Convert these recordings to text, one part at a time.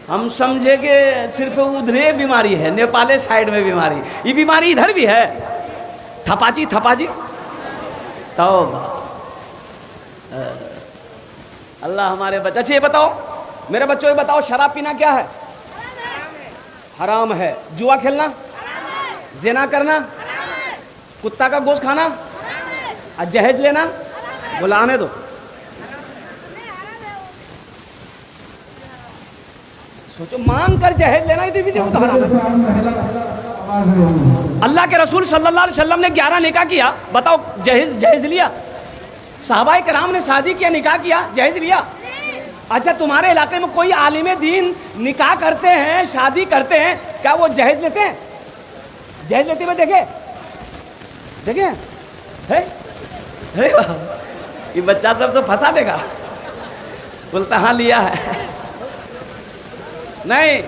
हम समझे कि सिर्फ उधरे बीमारी है, नेपाले साइड में बीमारी, ये बीमारी इधर भी है। थपाची थपाची तो अल्लाह हमारे बच्चे। अच्छा ये बताओ मेरे बच्चों, ये बताओ शराब पीना क्या है? हराम है। जुआ खेलना, ज़िना करना, कुत्ता का गोश्त खाना, और जहेज लेना, बोला आने दो। सोचो मांग कर जहेज लेना ही तो हराम है। अल्लाह के रसूल सल्लल्लाहु अलैहि वसल्लम ने 11 निकाह किया, बताओ जहेज लिया? सहाबाए कराम ने शादी किया, निकाह किया, जहेज लिया? अच्छा तुम्हारे इलाके में कोई आलिम दीन निकाह करते हैं, शादी करते हैं, क्या वो जहेज लेते हैं? जहेज लेते हुए देखे है? ये बच्चा सब तो फंसा देगा, बोलता हाँ लिया है। नहीं,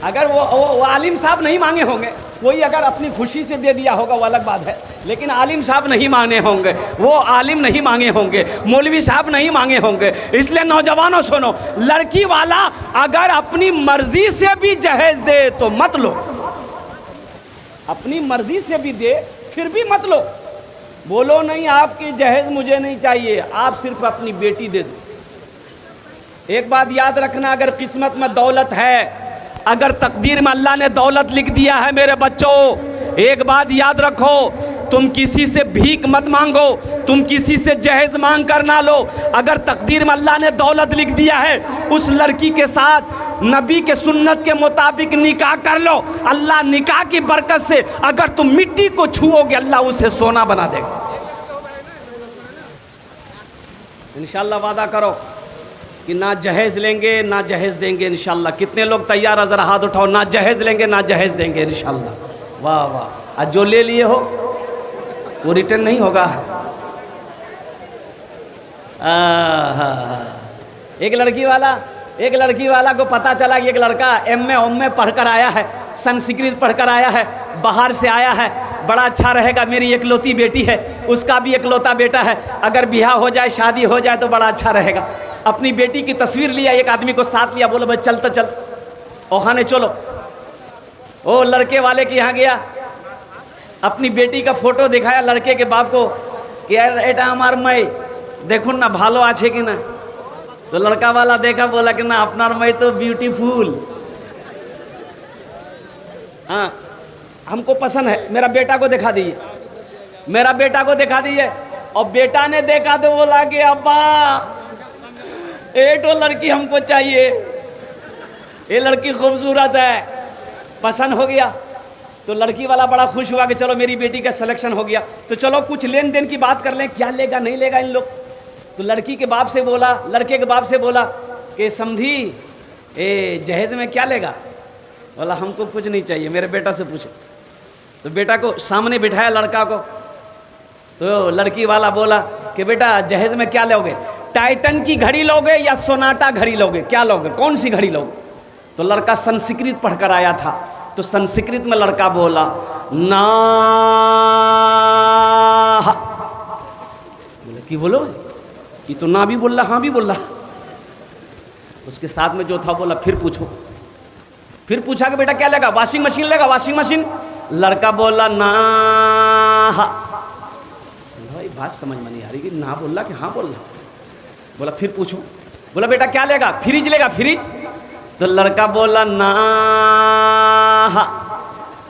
अगर वो आलिम साहब नहीं मांगे होंगे, कोई अगर अपनी खुशी से दे दिया होगा वो अलग बात है, लेकिन आलिम साहब नहीं मांगे होंगे, वो आलिम नहीं मांगे होंगे, मौलवी साहब नहीं मांगे होंगे। इसलिए नौजवानों सुनो, लड़की वाला अगर अपनी मर्जी से भी जहेज दे तो मत लो, अपनी मर्जी से भी दे फिर भी मत लो। बोलो नहीं आपकी जहेज मुझे नहीं चाहिए, आप सिर्फ अपनी बेटी दे दो। एक बात याद रखना, अगर किस्मत में दौलत है, अगर तकदीर में अल्लाह ने दौलत लिख दिया है मेरे बच्चों, एक बात याद रखो, तुम किसी से भीख मत मांगो, तुम किसी से जहेज मांग कर ना लो। अगर तकदीर में अल्लाह ने दौलत लिख दिया है, उस लड़की के साथ नबी के सुन्नत के मुताबिक निकाह कर लो। अल्लाह निकाह की बरकत से अगर तुम मिट्टी को छुओगे, अल्लाह उसे सोना बना देगा। इंशाअल्लाह वादा करो कि ना जहेज लेंगे ना जहेज देंगे इंशाअल्लाह। कितने लोग तैयार है? ज़रा हाथ उठाओ। ना जहेज लेंगे ना जहेज देंगे इंशाअल्लाह। वाह वाह। आज जो ले लिए हो वो रिटर्न नहीं होगा। एक लड़की वाला को पता चला कि एक लड़का एम ए पढ़कर आया है, संस्कृत पढ़कर आया है, बाहर से आया है, बड़ा अच्छा रहेगा, मेरी एकलौती बेटी है, उसका भी एकलौता बेटा है, अगर ब्याह हो जाए, शादी हो जाए तो बड़ा अच्छा रहेगा। अपनी बेटी की तस्वीर लिया, एक आदमी को साथ लिया, बोलो भाई चल तो चल ओखाने चलो। ओ लड़के वाले के यहाँ गया, अपनी बेटी का फोटो दिखाया लड़के के बाप को कि यार एटा हमार मई देखो ना भालो आछे कि ना। तो लड़का वाला देखा, बोला कि ना अपनार मई तो ब्यूटीफुल, हाँ हमको पसंद है, मेरा बेटा को दिखा दीजिए, मेरा बेटा को दिखा दीजिए। और बेटा ने देखा तो बोला कि अब्बा एक तो लड़की हमको चाहिए, ये लड़की खूबसूरत है, पसंद हो गया। तो लड़की वाला बड़ा खुश हुआ कि चलो मेरी बेटी का सिलेक्शन हो गया, तो चलो कुछ लेन देन की बात कर लें, क्या लेगा नहीं लेगा इन लोग। तो लड़की के बाप से बोला, लड़के के बाप से बोला कि समझी ए जहेज में क्या लेगा? बोला हमको कुछ नहीं चाहिए, मेरे बेटा से पूछो। तो बेटा को सामने बिठाया लड़का को, तो लड़की वाला बोला कि बेटा जहेज में क्या लोगे? टाइटन की घड़ी लोगे या सोनाटा घड़ी लोगे? क्या लोगे, कौन सी घड़ी लोगे? तो लड़का संस्कृत पढ़कर आया था, तो संस्कृत में लड़का बोला ना। बोले कि बोलो कि तो ना भी बोल रहा, हाँ भी बोल रहा। उसके साथ में जो था बोला फिर पूछो। फिर पूछा कि बेटा क्या लेगा? वॉशिंग मशीन लेगा? Washing machine. लड़का बोला ना। भाई बात समझ में नहीं आ रही कि ना बोल रहा कि हाँ बोल रहा। बोला फिर पूछो। बोला बेटा क्या लेगा? फ्रिज लेगा? फ्रिज। तो लड़का बोला ना।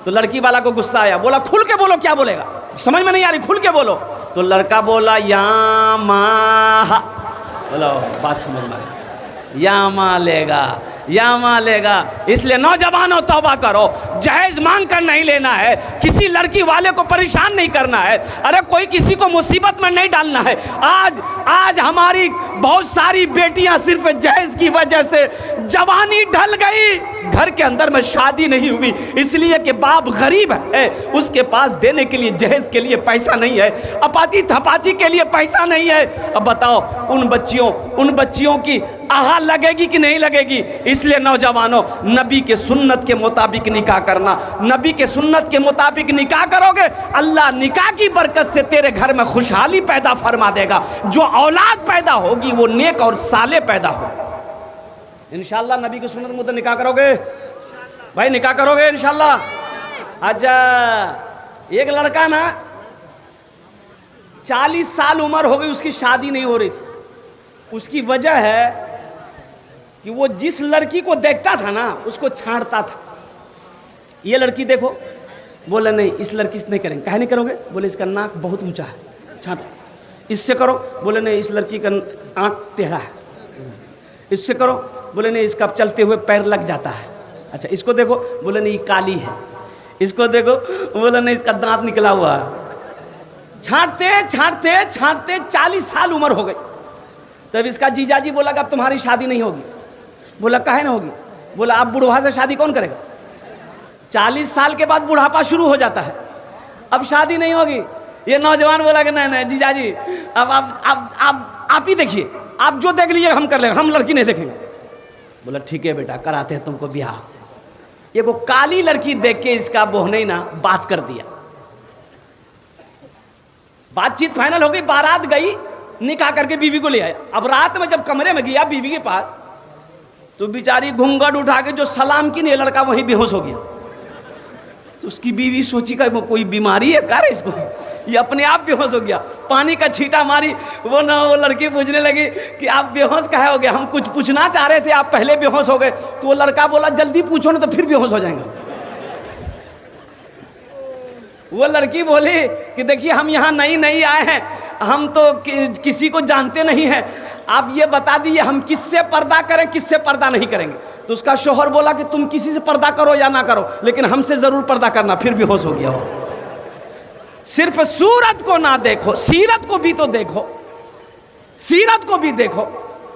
तो लड़की वाला को गुस्सा आया, बोला खुल के बोलो क्या बोलेगा, समझ में नहीं आ रही, खुल के बोलो। तो लड़का बोला यामा। बोलो बात समझ में आ रही, यामा लेगा, यामा लेगा। इसलिए नौजवानों तौबा करो, जहेज मांग कर नहीं लेना है, किसी लड़की वाले को परेशान नहीं करना है, अरे कोई किसी को मुसीबत में नहीं डालना है। आज हमारी बहुत सारी बेटियां सिर्फ जहेज की वजह से जवानी ढल गई, घर के अंदर में शादी नहीं हुई, इसलिए कि बाप गरीब है, उसके पास देने के लिए जहेज के लिए पैसा नहीं है, अपाची थपाची के लिए पैसा नहीं है। अब बताओ उन बच्चियों की आहा लगेगी कि नहीं लगेगी? इसलिए नौजवानों, नबी के सुन्नत के मुताबिक निकाह करना, नबी के सुन्नत के मुताबिक निकाह करोगे, अल्लाह निकाह की बरकत से तेरे घर में खुशहाली पैदा फरमा देगा। जो औलाद पैदा होगी वो नेक और साले पैदा हो। इंशाल्लाह नबी की सुन्नत मुताबिक निकाह करोगे भाई, निकाह करोगे इंशाल्लाह। अच्छा, एक लड़का ना 40 साल उम्र हो गई, उसकी शादी नहीं हो रही थी। उसकी वजह है कि वो जिस लड़की को देखता था ना उसको छांटता था। ये लड़की देखो, बोले नहीं इस लड़की से नहीं करेंगे। काहे नहीं करोगे? बोले इसका नाक बहुत ऊंचा है, छांटो। इससे करो, बोले नहीं इस लड़की का आँख टेढ़ा है। इससे करो, बोले नहीं इसका चलते हुए पैर लग जाता है। अच्छा इसको देखो, बोले नहीं काली है। इसको देखो, बोले नहीं इसका दांत निकला हुआ है। छांटते छांटते छांटते 40 साल उम्र हो गई। तब इसका जीजाजी बोला कि अब तुम्हारी शादी नहीं होगी। बोला काहे ना होगी? बोला अब बुढ़वा से शादी कौन करेगा? 40 साल के बाद बुढ़ापा शुरू हो जाता है, अब शादी नहीं होगी। ये नौजवान बोला कि नहीं नहीं जीजाजी, अब आप ही देखिए, आप जो देख लीजिए हम कर लेंगे, हम लड़की नहीं देखेंगे। बोला ठीक है बेटा, कराते हैं तुमको ब्याह। ये वो काली लड़की देख के इसका बोहने ना बात कर दिया। बातचीत फाइनल हो गई, बारात गई, निकाह करके बीवी को ले आया। अब रात में जब कमरे में गया बीवी के पास, तो बेचारी घूंघट उठा के जो सलाम की नहीं, लड़का वहीं बेहोश हो गया। तो उसकी बीवी सोची का वो कोई बीमारी है कर इसको, ये अपने आप बेहोश हो गया। पानी का छींटा मारी, वो लड़की पूछने लगी कि आप बेहोश काहे हो गए? हम कुछ पूछना चाह रहे थे, आप पहले बेहोश हो गए। तो वो लड़का बोला जल्दी पूछो ना तो फिर बेहोश हो जाएंगे। वो लड़की बोली कि देखिए हम यहाँ नई आए हैं, हम तो किसी को जानते नहीं हैं, आप ये बता दीजिए हम किससे पर्दा करें किससे पर्दा नहीं करेंगे। तो उसका शोहर बोला कि तुम किसी से पर्दा करो या ना करो, लेकिन हमसे जरूर पर्दा करना। फिर भी होश हो गया हो। सिर्फ सूरत को ना देखो, सीरत को भी तो देखो, सीरत को भी देखो।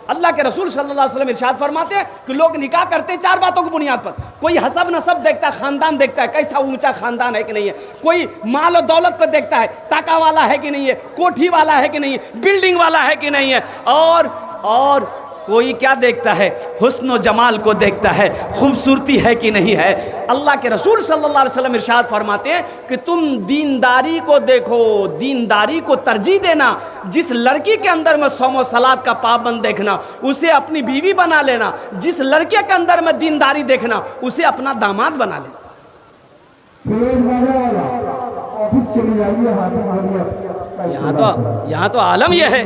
अल्लाह के रसूल सल्लल्लाहु अलैहि वसल्लम इरशाद फरमाते हैं कि लोग निकाह करते हैं 4 बातों की बुनियाद पर। कोई हसब नसब देखता है, खानदान देखता है, कैसा ऊंचा खानदान है कि नहीं है। कोई माल और दौलत को देखता है, टाका वाला है कि नहीं है, कोठी वाला है कि नहीं है, बिल्डिंग वाला है कि नहीं है। और कोई क्या देखता है? हुस्न और जमाल को देखता है, खूबसूरती है कि नहीं है। अल्लाह के रसूल सल्लल्लाहु अलैहि वसल्लम इरशाद फरमाते हैं कि तुम दीनदारी को देखो, दीनदारी को तरजीह देना। जिस लड़की के अंदर में सौम सलात का पाबंद देखना, उसे अपनी बीवी बना लेना। जिस लड़के के अंदर में दीनदारी देखना, उसे अपना दामाद बना लेना। यहाँ तो आलम यह है,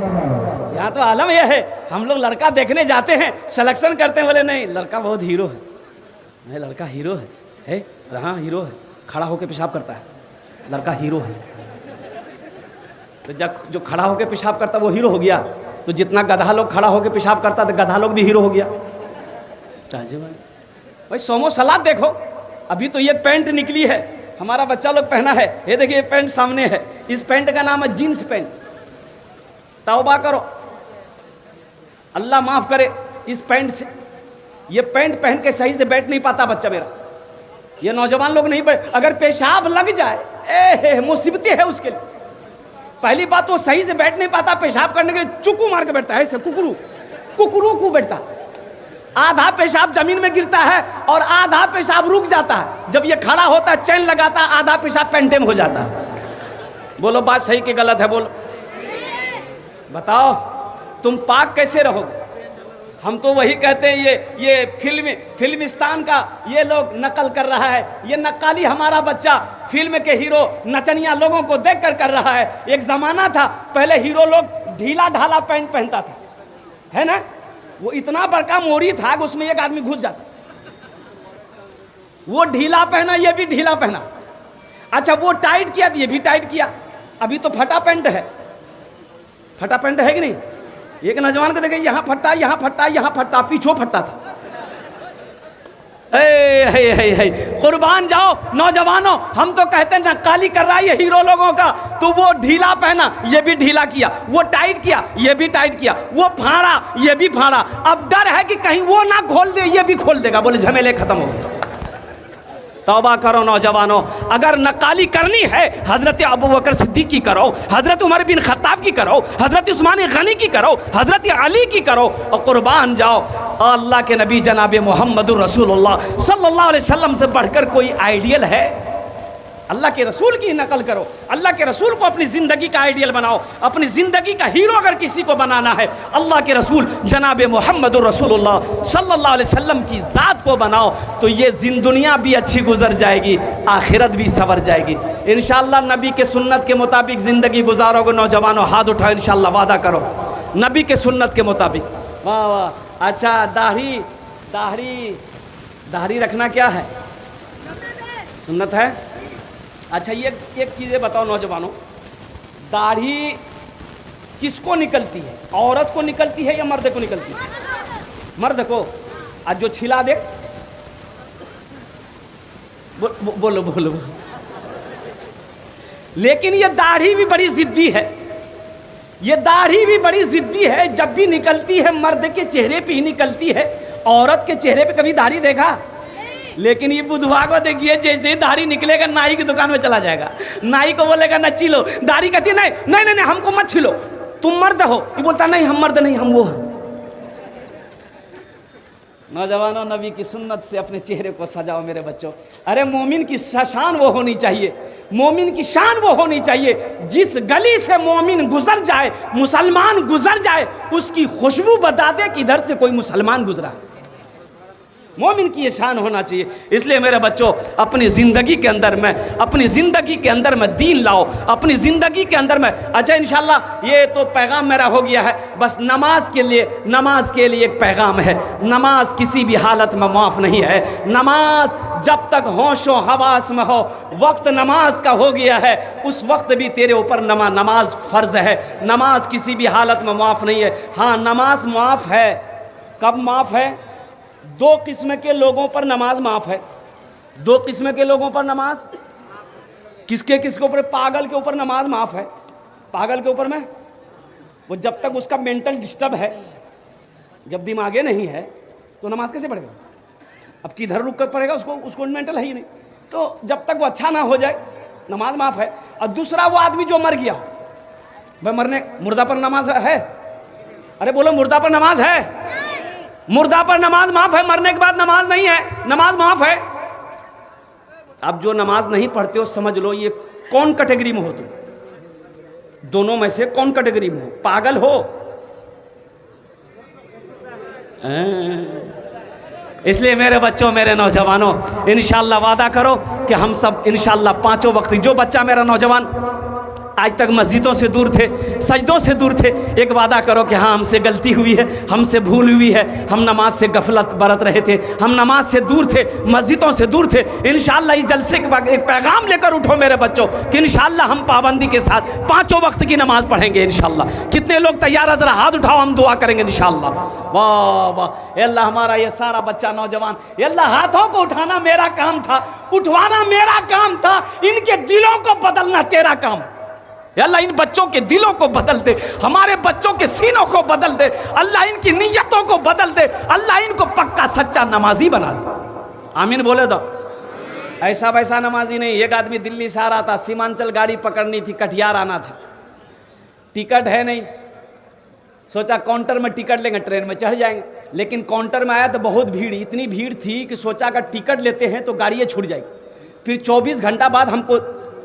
यहाँ तो आलम यह है। हम लोग लड़का देखने जाते हैं, सिलेक्शन करते हैं, बोले नहीं लड़का बहुत हीरो है, नहीं लड़का हीरो है, हाँ हीरो है, खड़ा होकर पेशाब करता है, लड़का हीरो है। तो जब जो खड़ा होकर पेशाब करता वो हीरो हो गया, तो जितना गधा लोग खड़ा होकर पेशाब करता तो गधा लोग भी हीरो हो गया। भाई सोमो सलाद देखो, अभी तो ये पैंट निकली है, हमारा बच्चा लोग पहना है, ये देखिए ये पैंट सामने है। इस पैंट का नाम है जीन्स पैंट। तौबा करो, अल्लाह माफ करे इस पैंट से। ये पैंट पहन के सही से बैठ नहीं पाता बच्चा मेरा। ये नौजवान लोग नहीं बैठ, अगर पेशाब लग जाए मुसीबतें है उसके लिए। पहली बात तो सही से बैठ नहीं पाता, पेशाब करने के लिए चुकू मार के बैठता है, ऐसे कुकरू को बैठता। आधा पेशाब जमीन में गिरता है और आधा पेशाब रुक जाता है। जब ये खड़ा होता है चैन लगाता है, आधा पेशाब पेंटे में हो जाता है। बोलो बात सही कि गलत है? बोलो बताओ, तुम पाक कैसे रहोगे? हम तो वही कहते हैं, ये फिल्मिस्तान का ये लोग नकल कर रहा है। ये नक्काली हमारा बच्चा फिल्म के हीरो नचनिया लोगों को देखकर कर रहा है। एक ज़माना था पहले हीरो लोग ढीला ढाला पैंट पहनता था, है ना? वो इतना बड़का मोरी था कि उसमें एक आदमी घुस जाता। वो ढीला पहना, ये भी ढीला पहना। अच्छा वो टाइट किया, ये भी टाइट किया। अभी तो फटा पैंट है, फटा पैंट है कि नहीं? एक नौजवान को देखे, यहाँ फट्टा, यहाँ फट्टा, यहाँ फट्टा, पीछो फट्टा था। कुर्बान जाओ नौजवानों, हम तो कहते हैं नक्काली कर रहा है ये हीरो लोगों का। तो वो ढीला पहना, ये भी ढीला किया। वो टाइट किया, ये भी टाइट किया। वो फाड़ा, ये भी फाड़ा। अब डर है कि कहीं वो ना खोल दे, ये भी खोल देगा। बोले झमेले खत्म हो गए। तौबा करो नौजवानों, अगर नक्काली करनी है हजरत अबू बकर सिद्दीक की करो, हजरत उमर बिन खत्ताब की करो, हजरत उस्मान गनी की करो, हजरत अली की करो, और कुर्बान जाओ अल्लाह के नबी जनाब मोहम्मदुर रसूलुल्लाह सल्लल्लाहु अलैहि वसल्लम से बढ़कर कोई आइडियल है? अल्लाह के रसूल की नकल करो, अल्लाह के रसूल को अपनी ज़िंदगी का आइडियल बनाओ, अपनी ज़िंदगी का हीरो अगर किसी को बनाना है अल्लाह के रसूल जनाब मोहम्मदुर रसूलुल्लाह सल्लल्लाहु अलैहि वसल्लम की ज़ात को बनाओ, तो ये दुनिया भी अच्छी गुजर जाएगी, आखिरत भी संवर जाएगी। इंशाअल्लाह नबी के सुन्नत के मुताबिक ज़िंदगी गुजारोगे नौजवानों, हाथ उठाओ, इंशाअल्लाह वादा करो नबी के सुन्नत के मुताबिक। वाह वाह। अच्छा, दाढ़ी दाढ़ी दाढ़ी रखना क्या है? सुन्नत है। अच्छा, ये एक चीज़ें बताओ नौजवानों, दाढ़ी किसको निकलती है? औरत को निकलती है या मर्द को निकलती है? मर्द को। आज जो छिला दे, बोलो बोलो। लेकिन ये दाढ़ी भी बड़ी जिद्दी है, ये दाढ़ी भी बड़ी जिद्दी है। जब भी निकलती है मर्द के चेहरे पे ही निकलती है, औरत के चेहरे पे कभी दाढ़ी देखा? लेकिन ये बुधवा को देखिए, जैसे ही दाढ़ी निकलेगा नाई की दुकान में चला जाएगा, नाई को बोलेगा ना छिलो दाढ़ी, कहती है नहीं नहीं नहीं, नहीं हमको मत छिलो, तुम मर्द हो। ये बोलता नहीं हम मर्द नहीं, हम वो। नौजवानों, नबी की सुन्नत से अपने चेहरे को सजाओ मेरे बच्चों। अरे मोमिन की शान वो होनी चाहिए, मोमिन की शान वो होनी चाहिए जिस गली से मोमिन गुजर जाए, मुसलमान गुजर जाए, उसकी खुशबू बता दे कि इधर से कोई मुसलमान गुजरा। मोमिन की ये शान होना चाहिए। इसलिए मेरे बच्चों, अपनी ज़िंदगी के अंदर में, अपनी ज़िंदगी के अंदर में दीन लाओ, अपनी ज़िंदगी के अंदर में। अच्छा, इंशाल्लाह ये तो पैगाम मेरा हो गया है। बस नमाज के लिए एक पैगाम है, नमाज किसी भी हालत में माफ़ नहीं है। नमाज जब तक होशो हवास में हो, वक्त नमाज का हो गया है, उस वक्त भी तेरे ऊपर नमाज फ़र्ज़ है। नमाज किसी भी हालत में माफ़ नहीं है। हाँ, नमाज माफ़ है। कब माफ़ है? दो किस्म के लोगों पर नमाज माफ है। दो किस्म के लोगों पर नमाज, किसके ऊपर? पागल के ऊपर नमाज माफ है। पागल के ऊपर में वो जब तक उसका मेंटल डिस्टर्ब है, जब दिमागे नहीं है तो नमाज कैसे पढ़ेगा? अब किधर रुक कर पढ़ेगा? उसको मेंटल है ही नहीं। तो जब तक वो अच्छा ना हो जाए नमाज माफ है। और दूसरा वो आदमी जो मर गया, भाई मुर्दा पर नमाज है? अरे बोलो, मुर्दा पर नमाज है? मुर्दा पर नमाज माफ है, मरने के बाद नमाज नहीं है, नमाज माफ है। अब जो नमाज नहीं पढ़ते हो, समझ लो ये कौन कैटेगरी में हो तुम? दोनों में से कौन कैटेगरी में हो? पागल हो? इसलिए मेरे बच्चों, मेरे नौजवानों, इंशाअल्लाह वादा करो कि हम सब इंशाअल्लाह पांचों वक्त, जो बच्चा मेरा नौजवान आज तक मस्जिदों से दूर थे, सजदों से दूर थे, एक वादा करो कि हाँ हमसे गलती हुई है, हमसे भूल हुई है, हम नमाज से गफलत बरत रहे थे, हम नमाज से दूर थे, मस्जिदों से दूर थे। इंशाअल्लाह इस जलसे के बाद एक पैगाम लेकर उठो मेरे बच्चों कि इंशाअल्लाह हम पाबंदी के साथ पांचों वक्त की नमाज पढ़ेंगे इंशाअल्लाह। कितने लोग तैयार? जरा हाथ उठाओ, हम दुआ करेंगे इंशाअल्लाह। वाह वाह। अल्लाह, हमारा ये सारा बच्चा नौजवान, अल्लाह हाथों को उठाना मेरा काम था, उठवाना मेरा काम था, इनके दिलों को बदलना तेरा काम। अल्लाह इन बच्चों के दिलों को बदल दे, हमारे बच्चों के सीनों को बदल दे, अल्लाह इनकी नीयतों को बदल दे, अल्लाह इनको पक्का सच्चा नमाजी बना दे। आमीन बोले दो। ऐसा वैसा नमाजी नहीं। एक आदमी दिल्ली से आ रहा था, सीमांचल गाड़ी पकड़नी थी, कटिहार आना था, टिकट है नहीं, सोचा काउंटर में टिकट लेंगे, ट्रेन में चढ़ जाएंगे। लेकिन काउंटर में आया तो बहुत भीड़, इतनी भीड़ थी कि सोचा अगर टिकट लेते हैं तो गाड़ी छूट जाएगी, फिर 24 घंटा बाद हमको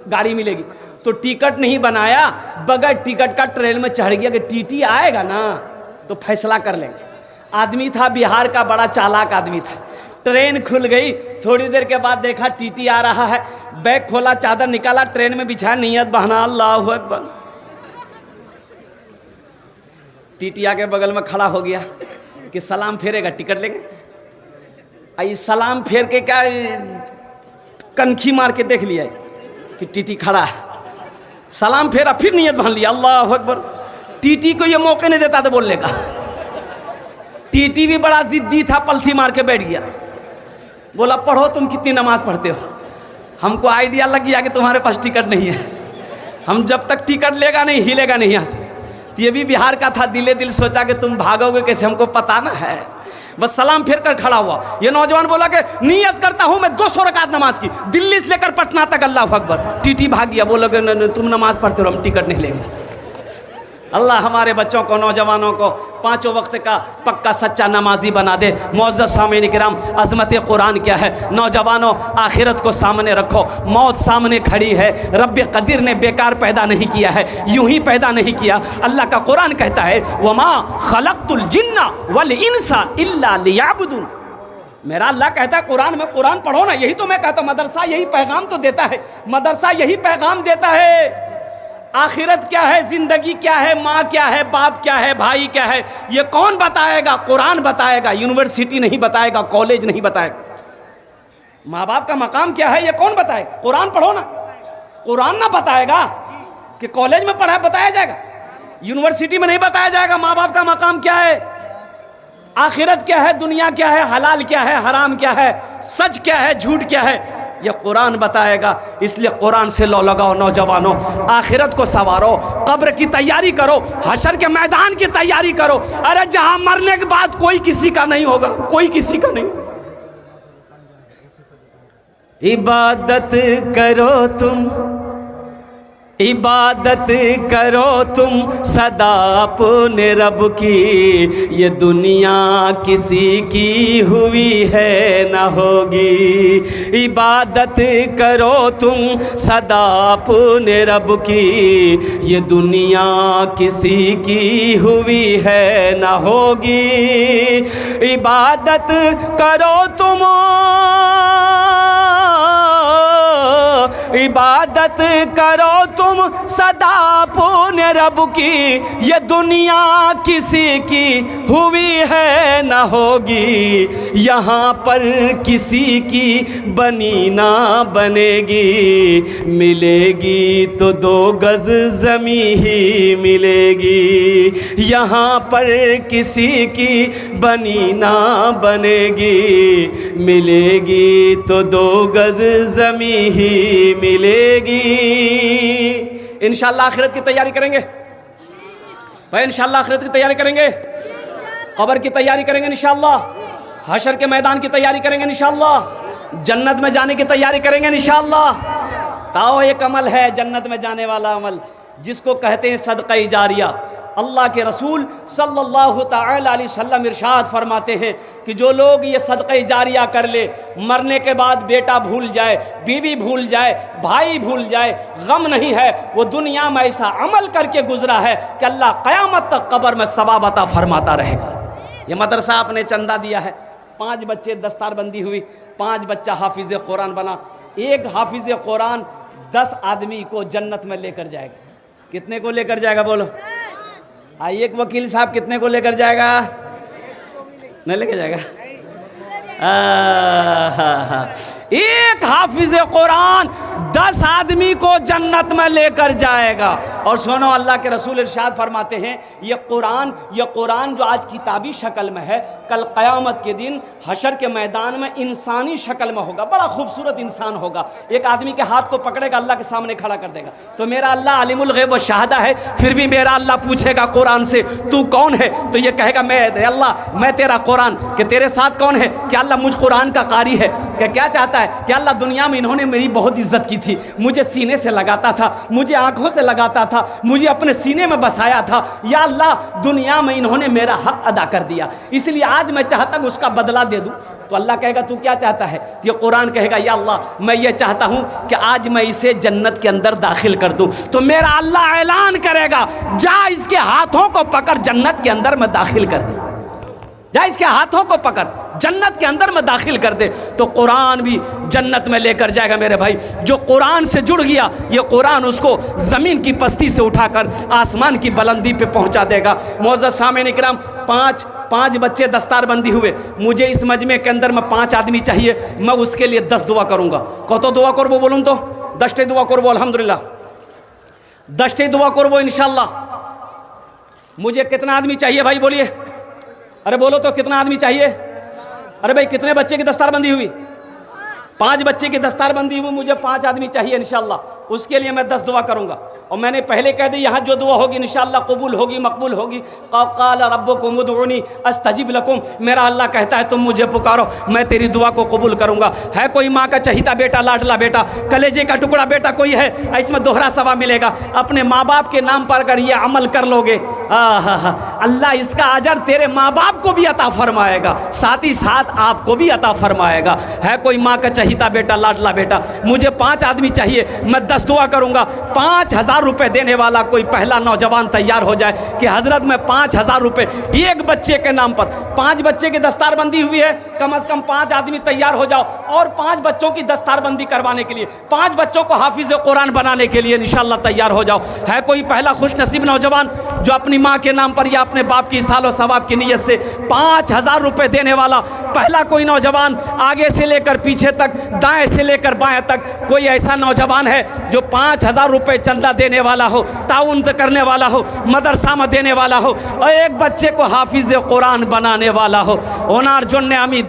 गाड़ी मिलेगी। तो टिकट नहीं बनाया, बगैर टिकट का ट्रेन में चढ़ गया कि टीटी आएगा ना तो फैसला कर लेंगे। आदमी था बिहार का, बड़ा चालाक आदमी था। ट्रेन खुल गई, थोड़ी देर के बाद देखा टीटी आ रहा है, बैग खोला, चादर निकाला, ट्रेन में बिछाया, नियत बहाना अल्लाहु अकबर। टीटी आके बगल में खड़ा हो गया कि सलाम फेरेगा, टिकट लेंगे। आई सलाम फेर के क्या कनखी मार के देख लिया कि टीटी खड़ा है, सलाम फेरा, फिर नियत बांध लिया अल्लाहु अकबर। टीटी को ये मौके नहीं देता था बोलने का। टीटी भी बड़ा जिद्दी था, पलथी मार के बैठ गया, बोला पढ़ो तुम कितनी नमाज पढ़ते हो। हमको आइडिया लग गया कि तुम्हारे पास टिकट नहीं है, हम जब तक टिकट लेगा नहीं हिलेगा नहीं यहाँ से। तो ये भी बिहार का था, दिले दिल सोचा कि तुम भागोगे कैसे, हमको पता ना है। बस सलाम फेर कर खड़ा हुआ। ये नौजवान बोला कि नियत करता हूँ मैं 200 रकात नमाज की, दिल्ली से लेकर पटना तक, अल्लाह अकबर। टीटी भाग गया, बोलोगे तुम नमाज पढ़ते हो, हम टिकट नहीं लेंगे। अल्लाह हमारे बच्चों को, नौजवानों को पाँचों वक्त का पक्का सच्चा नमाजी बना दे। मुअज़्ज़ज़ सामीन किराम, अज़मत कुरान क्या है? नौजवानों, आखिरत को सामने रखो, मौत सामने खड़ी है। रब्बे क़दीर ने बेकार पैदा नहीं किया है, यूं ही पैदा नहीं किया। अल्लाह का कुरान कहता है वमा खलक़तुल जिन्ना वल इंसा इल्ला लियअबुदून। मेरा अल्लाह कहता है कुरान में, कुरान पढ़ो ना, यही तो मैं कहता हूँ। मदरसा यही पैगाम तो देता है, मदरसा यही पैगाम देता है। आखिरत क्या है, ज़िंदगी क्या है, माँ क्या है, बाप क्या है, भाई क्या है, ये कौन बताएगा? कुरान बताएगा। यूनिवर्सिटी नहीं बताएगा, कॉलेज नहीं बताएगा। माँ बाप का मकाम क्या है, ये कौन बताएगा? कुरान पढ़ो ना। कुरान ना बताएगा कि कॉलेज में पढ़ा बताया जाएगा, यूनिवर्सिटी में नहीं बताया जाएगा माँ बाप का मकाम क्या है, आखिरत क्या है, दुनिया क्या है, हलाल क्या है, हराम क्या है, सच क्या है, झूठ क्या है, ये कुरान बताएगा। इसलिए कुरान से लो लगाओ नौजवानों, आखिरत को संवारो, कब्र की तैयारी करो, हशर के मैदान की तैयारी करो। अरे जहां मरने के बाद कोई किसी का नहीं होगा, कोई किसी का नहीं। इबादत करो तुम, इबादत करो तुम सदा अपने रब की, ये दुनिया किसी की हुई है न होगी। इबादत करो तुम सदा अपने रब की, ये दुनिया किसी की हुई है न होगी। इबादत करो तुम, इबादत करो तुम सदा अपने रब की, ये दुनिया किसी की हुई है न होगी। यहाँ पर किसी की बनी ना बनेगी, मिलेगी तो 2 गज ज़मी ही मिलेगी। यहाँ पर किसी की बनी ना बनेगी, मिलेगी तो 2 गज ज़मी ही मिलेगी। इंशाअल्लाह आखिरत की तैयारी करेंगे भाई, इंशाअल्लाह आखिरत की तैयारी करेंगे, कब्र की तैयारी करेंगे इंशाअल्लाह, हशर के मैदान की तैयारी करेंगे इंशाअल्लाह, जन्नत में जाने की तैयारी करेंगे इंशाअल्लाह। ताओ एक अमल है जन्नत में जाने वाला अमल, जिसको कहते हैं सदका जारिया। अल्लाह के रसूल सल्लल्लाहु तआला अलैहि वसल्लम इरशाद फरमाते हैं कि जो लोग ये सदक़े जारिया कर ले, मरने के बाद बेटा भूल जाए, बीवी भूल जाए, भाई भूल जाए, गम नहीं है, वो दुनिया में ऐसा अमल करके गुजरा है कि अल्लाह क़यामत तक कब्र में सवाब अता फरमाता रहेगा। ये मदरसा आपने चंदा दिया है, 5 बच्चे दस्तारबंदी हुई, 5 बच्चा हाफिज़ कुरान बना। एक हाफिज़ कुरान 10 आदमी को जन्नत में लेकर जाएगा। कितने को लेकर जाएगा बोलो? एक वकील साहब कितने को लेकर जाएगा? नहीं लेकर जाएगा। एक हाफिज़ कुरान 10 आदमी को जन्नत में लेकर जाएगा। और सुनो, अल्लाह के रसूल इरशाद फरमाते हैं ये कुरान जो आज किताबी शक्ल में है, कल क़यामत के दिन हशर के मैदान में इंसानी शक्ल में होगा, बड़ा खूबसूरत इंसान होगा। एक आदमी के हाथ को पकड़ेगा, अल्लाह के सामने खड़ा कर देगा। तो मेरा अल्लाह अलीमुल गैब व शहादा है, फिर भी मेरा अल्लाह पूछेगा कुरान से तू कौन है? तो ये कहेगा मैं अल्लाह, मैं तेरा कुरान। कि तेरे साथ कौन है? कि अल्लाह मुझ कुरान का कारी है। क्या चाहता है? कि अल्लाह दुनिया में इन्होंने मेरी बहुत इज्जत की थी, मुझे सीने से लगाता था, मुझे आंखों से लगाता था, मुझे अपने सीने में बसाया था। या अल्लाह दुनिया में इन्होंने मेरा हक अदा कर दिया, इसलिए आज मैं चाहता हूँ उसका बदला दे दूँ। तो अल्लाह कहेगा तू क्या चाहता है? तो ये कुरान कहेगा या अल्लाह मैं ये चाहता हूँ कि आज मैं इसे जन्नत के अंदर दाखिल कर दूँ। तो मेरा अल्लाह ऐलान करेगा जा इसके हाथों को पकड़ जन्नत के अंदर मैं दाखिल कर दे, जा इसके हाथों को पकड़ जन्नत के अंदर में दाखिल कर दे। तो कुरान भी जन्नत में लेकर जाएगा मेरे भाई। जो कुरान से जुड़ गया, ये कुरान उसको ज़मीन की पस्ती से उठाकर आसमान की बुलंदी पे पहुंचा देगा। मुअज़्ज़ज़ सामीन इकराम, 5 बच्चे दस्तारबंदी हुए। मुझे इस मजमे के अंदर में 5 आदमी चाहिए, मैं उसके लिए 10 दुआ करूँगा। कत दुआ करबो बोलूँ तो? 10टे दुआ करबो अल्हम्दुलिल्लाह, 10टे दुआ करबो इंशाअल्लाह। मुझे कितना आदमी चाहिए भाई बोलिए? अरे बोलो तो कितना आदमी चाहिए? अरे भाई कितने बच्चे की दस्तारबंदी हुई? 5 बच्चे की दस्तारबंदी हुई, मुझे 5 आदमी चाहिए इंशाअल्लाह, उसके लिए मैं 10 दुआ करूँगा। और मैंने पहले कह दी यहाँ जो दुआ होगी इंशाअल्लाह कबूल होगी, मकबूल होगी। क़ाल रब्बुकुम उदऊनी अस्तजिब लकुम, मेरा अल्लाह कहता है तुम मुझे पुकारो, मैं तेरी दुआ को कबूल करूँगा। है कोई माँ का चहीता बेटा, लाडला बेटा, कलेजे का टुकड़ा बेटा कोई है, इसमें दोहरा सवाब मिलेगा। अपने माँ बाप के नाम पर अगर ये अमल कर लोगे, अल्लाह इसका अजर तेरे माँ बाप को भी अता फरमाएगा, साथ ही साथ आपको भी अता फरमाएगा। है कोई माँ का चहीता बेटा, लाडला बेटा, मुझे 5 आदमी चाहिए, मैं 10 दुआ करूँगा। 5000 रुपये देने वाला कोई पहला नौजवान तैयार हो जाए कि हज़रत मैं 5000 रुपये एक बच्चे के नाम पर, 5 बच्चे की दस्तारबंदी हुई है, कम से कम 5 आदमी तैयार हो जाओ और 5 बच्चों की दस्तारबंदी करवाने के लिए, 5 बच्चों को हाफिज़ कुरान बनाने के लिए इंशाअल्लाह तैयार हो जाओ। है कोई पहला खुश नसीब नौजवान जो अपनी माँ के नाम पर या अपने बाप की सालो सवाब की नीयत से 5000 रुपये देने वाला पहला कोई नौजवान, आगे से लेकर पीछे तक, दाएं से लेकर बाएं तक, कोई ऐसा नौजवान है जो 5000 रुपये चंदा देने वाला हो, ताउन करने वाला हो, मदरसा में देने वाला हो और एक बच्चे को हाफिज़ कुरान बनाने वाला हो। ओनार जोन्ने आमी